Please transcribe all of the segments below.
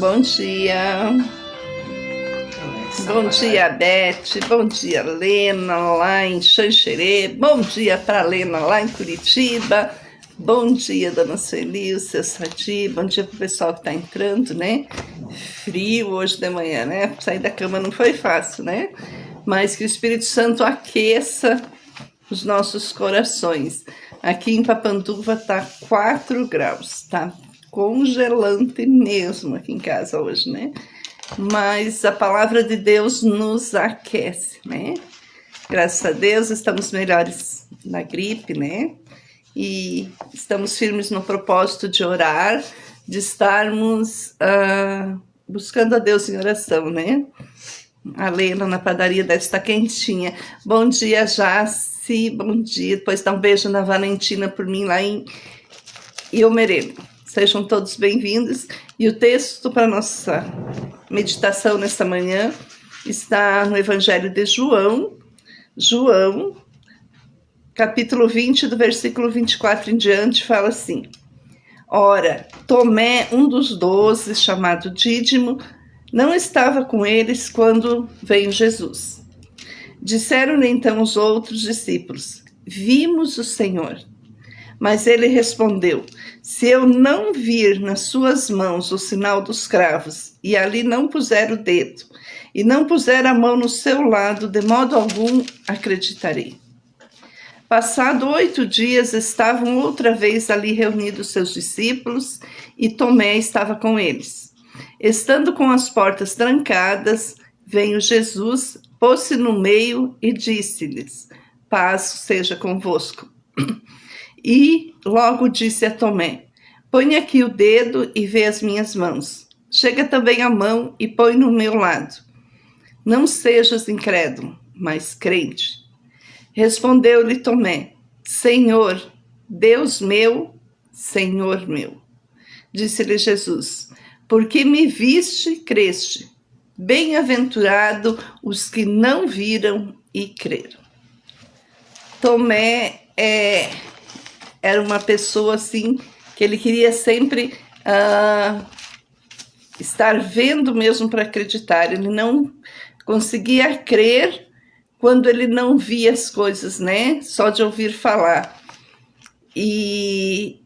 Bom dia. Bom dia, Beth. Bom dia, Lena, lá em Xanxerê. Bom dia para Lena, lá em Curitiba. Bom dia, dona Sueli, o seu Sadi. Bom dia para o pessoal que está entrando, né? Frio hoje de manhã, né? Sair da cama não foi fácil, né? Mas que o Espírito Santo aqueça os nossos corações. Aqui em Papanduva tá 4 graus, tá congelante mesmo aqui em casa hoje, né? Mas a palavra de Deus nos aquece, né? Graças a Deus estamos melhores na gripe, né? E estamos firmes no propósito de orar, de estarmos buscando a Deus em oração, né? A Lena na padaria deve estar quentinha. Bom dia, Jaci, bom dia. Depois dá um beijo na Valentina por mim lá em Iomerê. Sejam todos bem-vindos. E o texto para nossa meditação nesta manhã está no Evangelho de João, capítulo 20, do versículo 24 em diante, fala assim: Ora, Tomé, um dos 12, chamado Dídimo, não estava com eles quando veio Jesus. Disseram-lhe então os outros discípulos: Vimos o Senhor. Mas ele respondeu: Se eu não vir nas suas mãos o sinal dos cravos, e ali não puser o dedo, e não puser a mão no seu lado, de modo algum acreditarei. Passado 8 dias, estavam outra vez ali reunidos seus discípulos, e Tomé estava com eles. Estando com as portas trancadas, veio Jesus, pôs-se no meio e disse-lhes: Paz seja convosco. E logo disse a Tomé: Põe aqui o dedo e vê as minhas mãos. Chega também a mão e põe no meu lado. Não sejas incrédulo, mas crente. Respondeu-lhe Tomé: Senhor, Deus meu, Senhor meu. Disse-lhe Jesus: Porque me viste, creste. Bem-aventurado os que não viram e creram. Tomé era uma pessoa assim que ele queria sempre estar vendo mesmo para acreditar. Ele não conseguia crer quando ele não via as coisas, né? Só de ouvir falar. E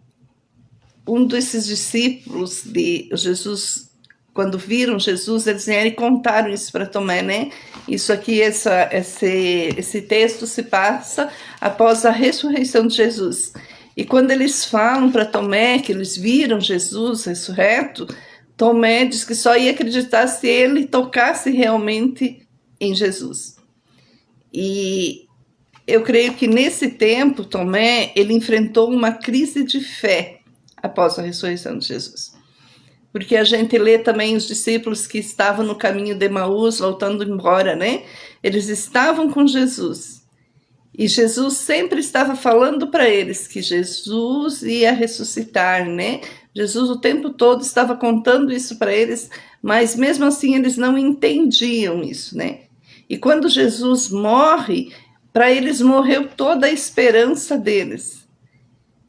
um desses discípulos de Jesus, quando viram Jesus, eles vieram e contaram isso para Tomé, né? Isso aqui, esse texto se passa após a ressurreição de Jesus. E quando eles falam para Tomé que eles viram Jesus ressurreto, Tomé diz que só ia acreditar se ele tocasse realmente em Jesus. E eu creio que nesse tempo, Tomé, ele enfrentou uma crise de fé após a ressurreição de Jesus. Porque a gente lê também os discípulos que estavam no caminho de Emaús, voltando embora, né? Eles estavam com Jesus. E Jesus sempre estava falando para eles que Jesus ia ressuscitar, né? Jesus o tempo todo estava contando isso para eles, mas mesmo assim eles não entendiam isso, né? E quando Jesus morre, para eles morreu toda a esperança deles.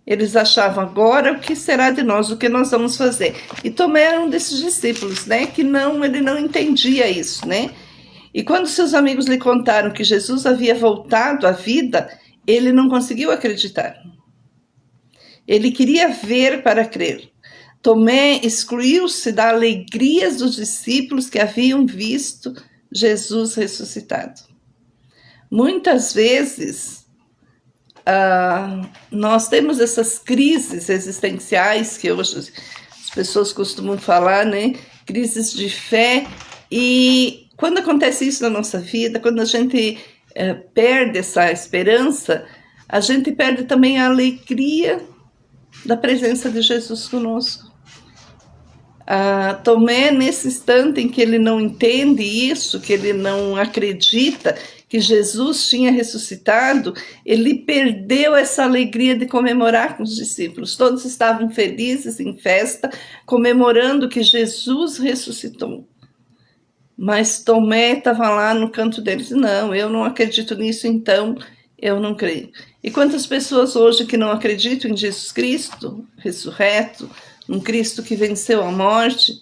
Eles achavam: agora o que será de nós, o que nós vamos fazer? E Tomé era um desses discípulos, né? Que ele não entendia isso, né? E quando seus amigos lhe contaram que Jesus havia voltado à vida, ele não conseguiu acreditar. Ele queria ver para crer. Tomé excluiu-se da alegria dos discípulos que haviam visto Jesus ressuscitado. Muitas vezes, nós temos essas crises existenciais que hoje as pessoas costumam falar, né? Crises de fé. E quando acontece isso na nossa vida, quando a gente perde essa esperança, a gente perde também a alegria da presença de Jesus conosco. Tomé, nesse instante em que ele não entende isso, que ele não acredita que Jesus tinha ressuscitado, ele perdeu essa alegria de comemorar com os discípulos. Todos estavam felizes em festa, comemorando que Jesus ressuscitou. Mas Tomé estava lá no canto deles: não, eu não acredito nisso, então eu não creio. E quantas pessoas hoje que não acreditam em Jesus Cristo ressurreto, um Cristo que venceu a morte,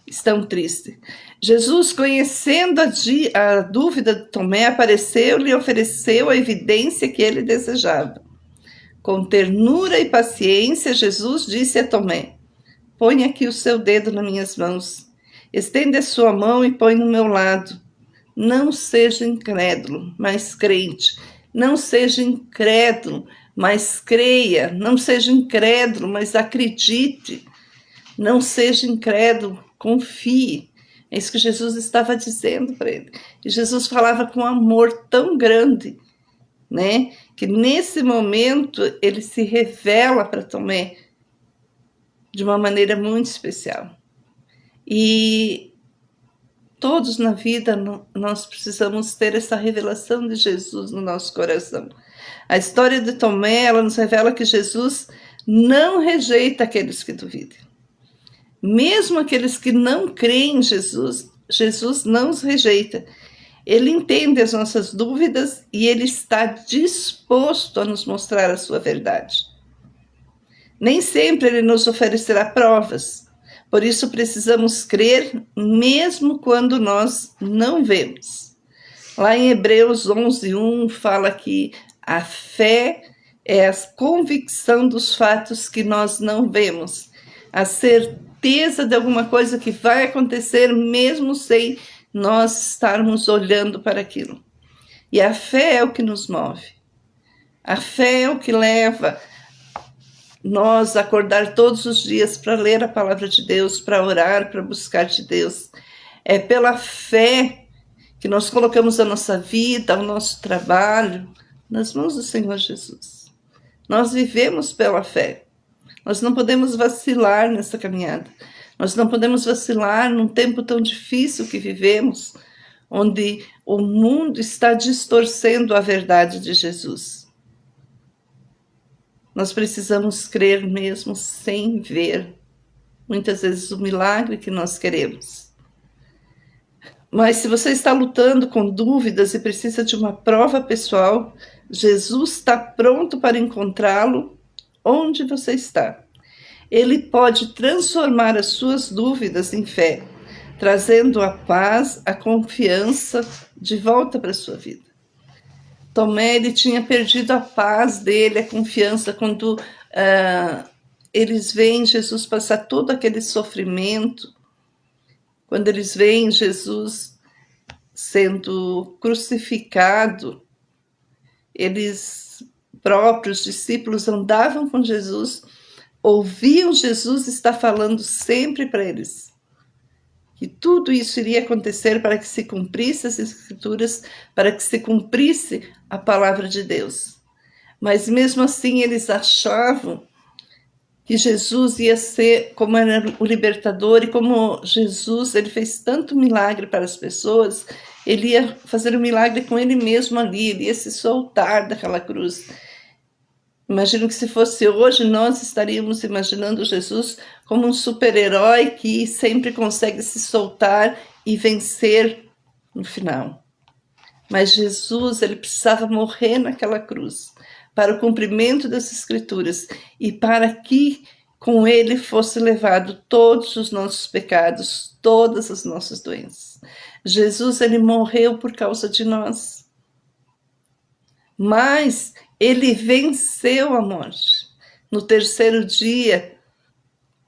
estão tristes. Jesus, conhecendo a dúvida de Tomé, apareceu-lhe e ofereceu a evidência que ele desejava. Com ternura e paciência, Jesus disse a Tomé: põe aqui o seu dedo nas minhas mãos. Estende a sua mão e põe no meu lado. Não seja incrédulo, mas crente. Não seja incrédulo, mas creia. Não seja incrédulo, mas acredite. Não seja incrédulo, confie. É isso que Jesus estava dizendo para ele. E Jesus falava com um amor tão grande, né? Que nesse momento ele se revela para Tomé de uma maneira muito especial. E todos na vida nós precisamos ter essa revelação de Jesus no nosso coração. A história de Tomé, ela nos revela que Jesus não rejeita aqueles que duvidam. Mesmo aqueles que não creem em Jesus, Jesus não os rejeita. Ele entende as nossas dúvidas e ele está disposto a nos mostrar a sua verdade. Nem sempre ele nos oferecerá provas. Por isso precisamos crer mesmo quando nós não vemos. Lá em Hebreus 11:1 fala que a fé é a convicção dos fatos que nós não vemos. A certeza de alguma coisa que vai acontecer mesmo sem nós estarmos olhando para aquilo. E a fé é o que nos move. A fé é o que leva nós a acordar todos os dias para ler a palavra de Deus, para orar, para buscar de Deus. É pela fé que nós colocamos a nossa vida, o nosso trabalho nas mãos do Senhor Jesus. Nós vivemos pela fé. Nós não podemos vacilar nessa caminhada. Nós não podemos vacilar num tempo tão difícil que vivemos, onde o mundo está distorcendo a verdade de Jesus. Nós precisamos crer mesmo sem ver, muitas vezes, o milagre que nós queremos. Mas se você está lutando com dúvidas e precisa de uma prova pessoal, Jesus está pronto para encontrá-lo onde você está. Ele pode transformar as suas dúvidas em fé, trazendo a paz, a confiança de volta para a sua vida. Tomé, ele tinha perdido a paz dele, a confiança, quando eles veem Jesus passar todo aquele sofrimento, quando eles veem Jesus sendo crucificado, eles próprios, discípulos, andavam com Jesus, ouviam Jesus estar falando sempre para eles que tudo isso iria acontecer para que se cumprisse as Escrituras, para que se cumprisse a palavra de Deus. Mas mesmo assim eles achavam que Jesus ia ser, como era o libertador, e como Jesus ele fez tanto milagre para as pessoas, ele ia fazer um milagre com ele mesmo ali, ele ia se soltar daquela cruz. Imagino que se fosse hoje, nós estaríamos imaginando Jesus como um super-herói que sempre consegue se soltar e vencer no final. Mas Jesus, ele precisava morrer naquela cruz para o cumprimento das Escrituras e para que com ele fosse levado todos os nossos pecados, todas as nossas doenças. Jesus, ele morreu por causa de nós. Mas ele venceu a morte. No terceiro dia,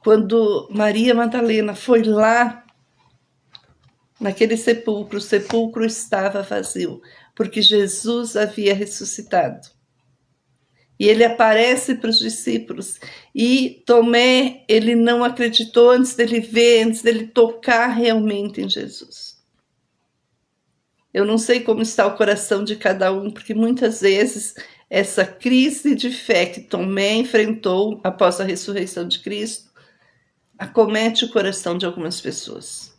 quando Maria Madalena foi lá, naquele sepulcro, o sepulcro estava vazio, porque Jesus havia ressuscitado. E ele aparece para os discípulos. E Tomé, ele não acreditou antes dele ver, antes dele tocar realmente em Jesus. Eu não sei como está o coração de cada um, porque muitas vezes essa crise de fé que Tomé enfrentou após a ressurreição de Cristo acomete o coração de algumas pessoas.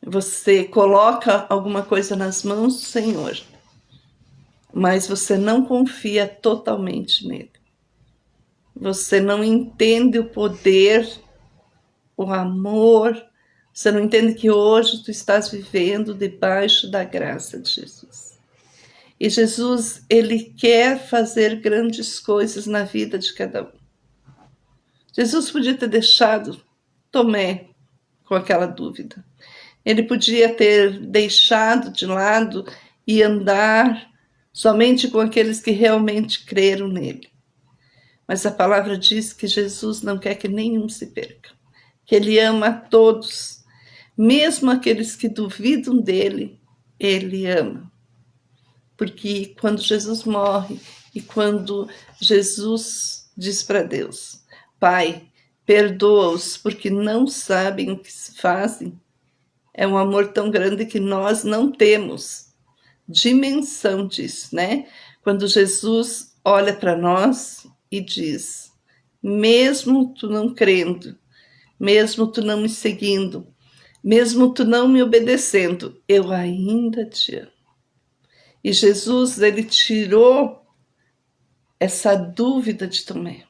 Você coloca alguma coisa nas mãos do Senhor, mas você não confia totalmente nele. Você não entende o poder, o amor. Você não entende que hoje tu estás vivendo debaixo da graça de Jesus. E Jesus, ele quer fazer grandes coisas na vida de cada um. Jesus podia ter deixado Tomé com aquela dúvida. Ele podia ter deixado de lado e andar somente com aqueles que realmente creram nele. Mas a palavra diz que Jesus não quer que nenhum se perca, que ele ama a todos, mesmo aqueles que duvidam dele, ele ama. Porque quando Jesus morre e quando Jesus diz para Deus, Pai, perdoa-os porque não sabem o que fazem, é um amor tão grande que nós não temos dimensão disso, né? Quando Jesus olha para nós e diz, mesmo tu não crendo, mesmo tu não me seguindo, mesmo tu não me obedecendo, eu ainda te amo. E Jesus, ele tirou essa dúvida de Tomé.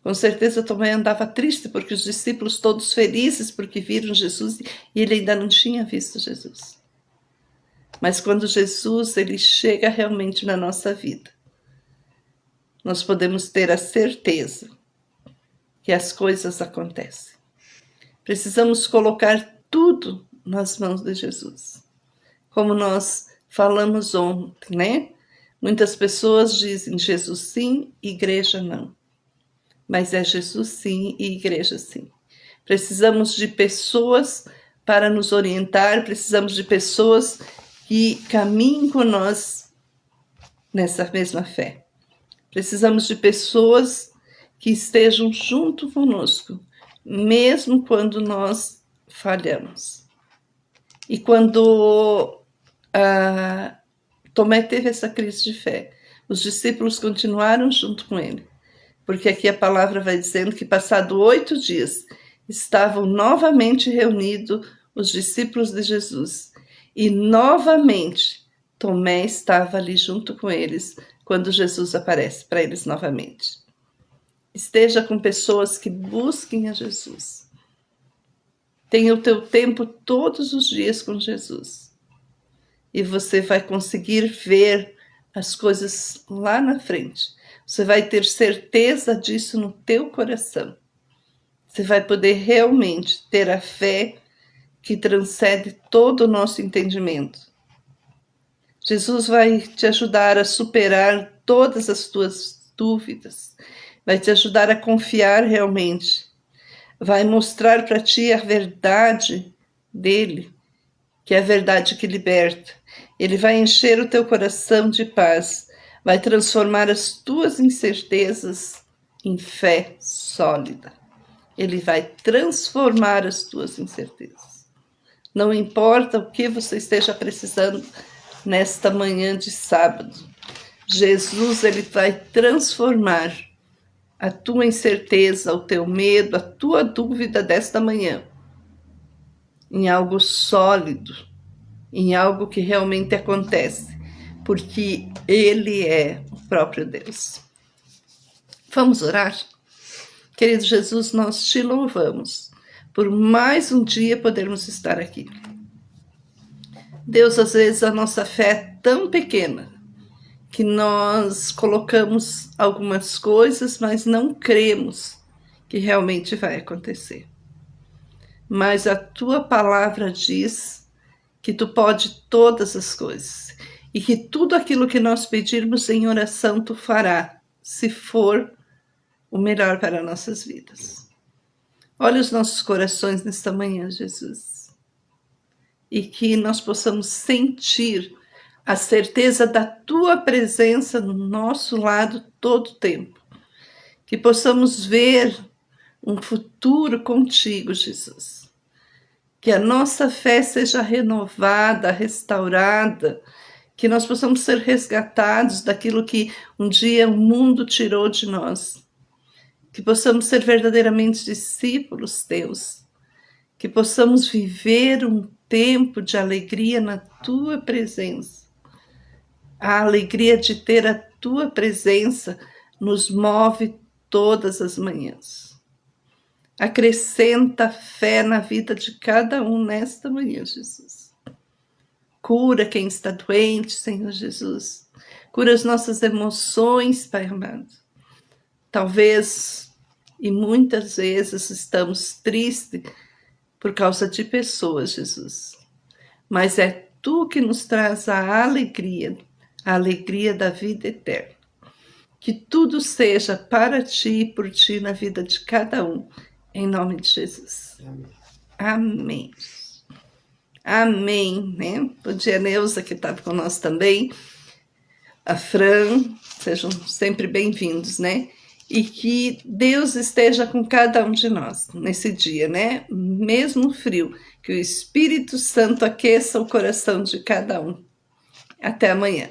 Com certeza Tomé andava triste porque os discípulos todos felizes porque viram Jesus e ele ainda não tinha visto Jesus. Mas quando Jesus ele chega realmente na nossa vida, nós podemos ter a certeza que as coisas acontecem. Precisamos colocar tudo nas mãos de Jesus. Como nós falamos ontem, né? Muitas pessoas dizem Jesus sim, igreja não. Mas é Jesus sim e igreja sim. Precisamos de pessoas para nos orientar, precisamos de pessoas que caminhem com nós nessa mesma fé. Precisamos de pessoas que estejam junto conosco, mesmo quando nós falhamos. E quando Tomé teve essa crise de fé, os discípulos continuaram junto com ele, porque aqui a palavra vai dizendo que passado 8 dias estavam novamente reunidos os discípulos de Jesus e novamente Tomé estava ali junto com eles quando Jesus aparece para eles novamente. Esteja com pessoas que busquem a Jesus. Tenha o teu tempo todos os dias com Jesus. E você vai conseguir ver as coisas lá na frente. Você vai ter certeza disso no teu coração. Você vai poder realmente ter a fé que transcende todo o nosso entendimento. Jesus vai te ajudar a superar todas as tuas dúvidas. Vai te ajudar a confiar realmente. Vai mostrar para ti a verdade dele, que é a verdade que liberta. Ele vai encher o teu coração de paz, vai transformar as tuas incertezas em fé sólida. Ele vai transformar as tuas incertezas. Não importa o que você esteja precisando nesta manhã de sábado, Jesus ele vai transformar a tua incerteza, o teu medo, a tua dúvida desta manhã em algo sólido, em algo que realmente acontece, porque Ele é o próprio Deus. Vamos orar? Querido Jesus, nós te louvamos por mais um dia podermos estar aqui. Deus, às vezes a nossa fé é tão pequena que nós colocamos algumas coisas, mas não cremos que realmente vai acontecer. Mas a tua palavra diz que tu pode todas as coisas e que tudo aquilo que nós pedirmos em oração tu fará, se for o melhor para nossas vidas. Olha os nossos corações nesta manhã, Jesus, e que nós possamos sentir a certeza da tua presença no nosso lado todo o tempo, que possamos ver um futuro contigo, Jesus. Que a nossa fé seja renovada, restaurada, que nós possamos ser resgatados daquilo que um dia o mundo tirou de nós, que possamos ser verdadeiramente discípulos teus, que possamos viver um tempo de alegria na tua presença. A alegria de ter a tua presença nos move todas as manhãs. Acrescenta fé na vida de cada um nesta manhã, Jesus. Cura quem está doente, Senhor Jesus. Cura as nossas emoções, Pai amado. Talvez E muitas vezes estamos tristes por causa de pessoas, Jesus. Mas é Tu que nos traz a alegria da vida eterna. Que tudo seja para Ti e por Ti na vida de cada um. Em nome de Jesus. Amém. Amém, né? Bom dia, Neuza, que estava conosco também. A Fran, sejam sempre bem-vindos, né? E que Deus esteja com cada um de nós nesse dia, né? Mesmo frio, que o Espírito Santo aqueça o coração de cada um. Até amanhã.